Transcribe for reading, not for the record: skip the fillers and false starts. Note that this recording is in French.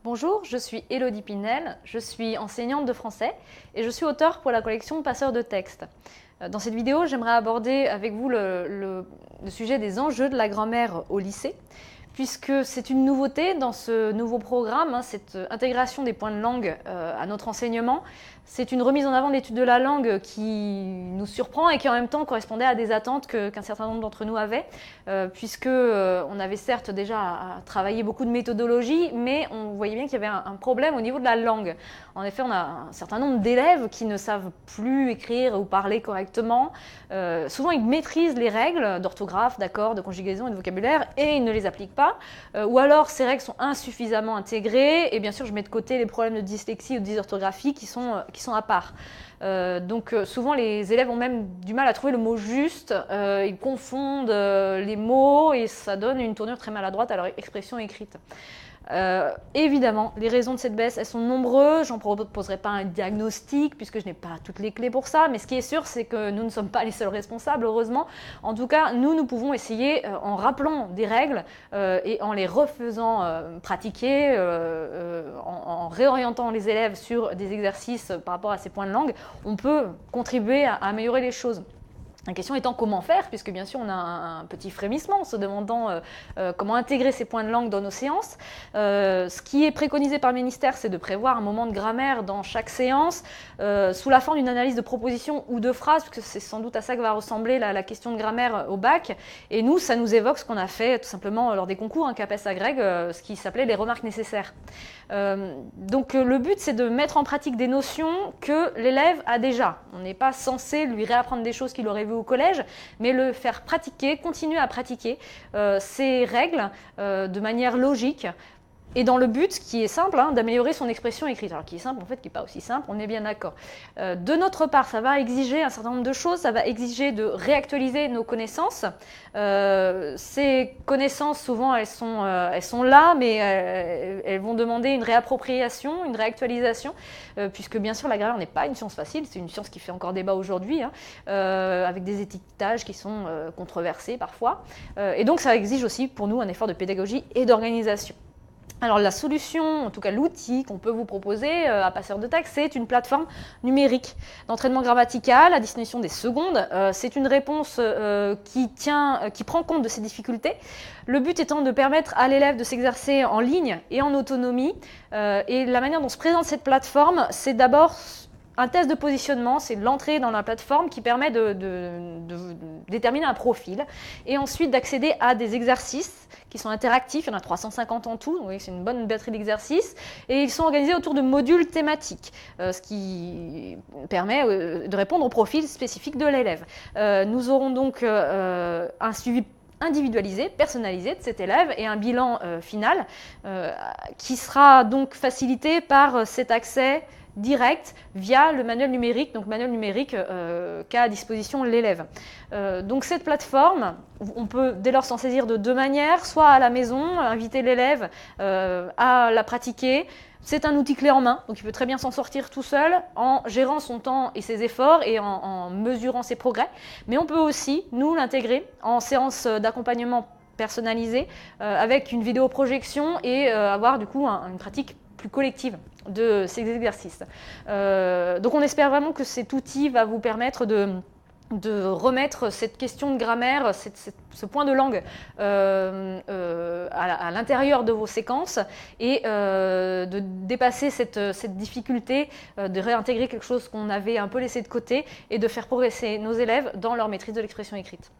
Bonjour, je suis Élodie Pinel, je suis enseignante de français et je suis auteure pour la collection Passeurs de textes. Dans cette vidéo, j'aimerais aborder avec vous le sujet des enjeux de la grammaire au lycée, puisque c'est une nouveauté dans ce nouveau programme, cette intégration des points de langue à notre enseignement. C'est une remise en avant de l'étude de la langue qui nous surprend et qui en même temps correspondait à des attentes qu'un certain nombre d'entre nous avaient, puisque on avait certes déjà à travailler beaucoup de méthodologie, mais on voyait bien qu'il y avait un problème au niveau de la langue. En effet, on a un certain nombre d'élèves qui ne savent plus écrire ou parler correctement. Souvent, ils maîtrisent les règles d'orthographe, d'accords, de conjugaison et de vocabulaire, et ils ne les appliquent pas. Ou alors, ces règles sont insuffisamment intégrées, et bien sûr, je mets de côté les problèmes de dyslexie ou de dysorthographie qui sont à part. Donc souvent les élèves ont même du mal à trouver le mot juste, ils confondent les mots et ça donne une tournure très maladroite à leur expression écrite. Évidemment, les raisons de cette baisse, elles sont nombreuses. J'en proposerai pas un diagnostic puisque je n'ai pas toutes les clés pour ça, mais ce qui est sûr, c'est que nous ne sommes pas les seuls responsables, heureusement. En tout cas, nous pouvons essayer, en rappelant des règles et en les refaisant pratiquer, en réorientant les élèves sur des exercices par rapport à ces points de langue, on peut contribuer à améliorer les choses. La question étant comment faire, puisque bien sûr on a un petit frémissement en se demandant comment intégrer ces points de langue dans nos séances. Ce qui est préconisé par le ministère, c'est de prévoir un moment de grammaire dans chaque séance, sous la forme d'une analyse de propositions ou de phrases, parce que c'est sans doute à ça que va ressembler la question de grammaire au bac. Et nous, ça nous évoque ce qu'on a fait tout simplement lors des concours, CAPES Agrég, ce qui s'appelait les remarques nécessaires. Donc le but, c'est de mettre en pratique des notions que l'élève a déjà. On n'est pas censé lui réapprendre des choses qu'il aurait vues au collège, mais le faire pratiquer, continuer à pratiquer ces règles de manière logique, et dans le but qui est simple, d'améliorer son expression écrite. Alors qui est simple, en fait, qui n'est pas aussi simple, on est bien d'accord. De notre part, ça va exiger un certain nombre de choses, ça va exiger de réactualiser nos connaissances. Ces connaissances, souvent, elles sont là, mais elles vont demander une réappropriation, une réactualisation, puisque bien sûr, la grammaire n'est pas une science facile, c'est une science qui fait encore débat aujourd'hui, avec des étiquetages qui sont controversés parfois. Et donc, ça exige aussi pour nous un effort de pédagogie et d'organisation. Alors la solution, en tout cas l'outil qu'on peut vous proposer à Passeurs de textes, c'est une plateforme numérique d'entraînement grammatical à destination des secondes. C'est une réponse qui prend compte de ces difficultés. Le but étant de permettre à l'élève de s'exercer en ligne et en autonomie. Et la manière dont se présente cette plateforme, c'est d'abord un test de positionnement, c'est l'entrée dans la plateforme qui permet de déterminer un profil et ensuite d'accéder à des exercices qui sont interactifs. Il y en a 350 en tout, donc c'est une bonne batterie d'exercices. Et ils sont organisés autour de modules thématiques, ce qui permet de répondre au profil spécifique de l'élève. Nous aurons donc un suivi individualisé, personnalisé de cet élève et un bilan final qui sera donc facilité par cet accès direct via le manuel numérique, donc manuel numérique qu'a à disposition l'élève. Donc cette plateforme, on peut dès lors s'en saisir de deux manières, soit à la maison, inviter l'élève à la pratiquer. C'est un outil clé en main, donc il peut très bien s'en sortir tout seul en gérant son temps et ses efforts et en mesurant ses progrès. Mais on peut aussi, nous, l'intégrer en séance d'accompagnement personnalisée avec une vidéoprojection et avoir du coup une pratique plus collective de ces exercices. Donc on espère vraiment que cet outil va vous permettre de remettre cette question de grammaire, ce point de langue à l'intérieur de vos séquences et de dépasser cette difficulté de réintégrer quelque chose qu'on avait un peu laissé de côté et de faire progresser nos élèves dans leur maîtrise de l'expression écrite.